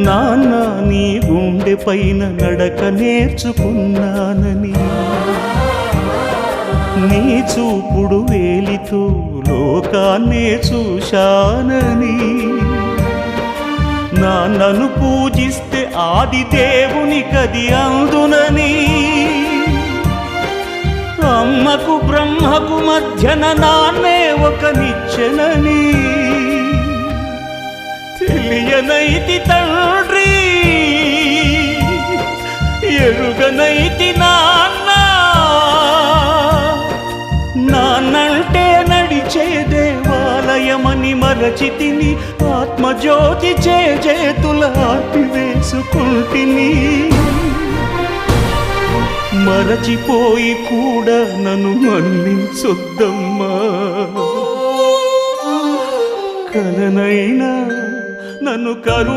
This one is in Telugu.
నాన్న నీ గుండె పైన నడక నేర్చుకున్నానని, నీ చూపుడు వేలితో లోకాన్నే చూశానని, నాన్నను పూజిస్తే ఆది దేవుని కది అందునని, అమ్మకు బ్రహ్మకు మధ్యన నాన్నే ఒక నిచ్చెనని తెలియనైతి తండ్రి, ఎరుగనైతి నాన్న. నాన్నంటే నడిచే దేవాలయమని మరచితిని, ఆత్మజ్యోతి చేతుల ఆపివేసుకుంటిని. మరచిపోయి కూడా నన్ను మన్నించొద్దమ్మా, కలనైనా నన్ను కరుణి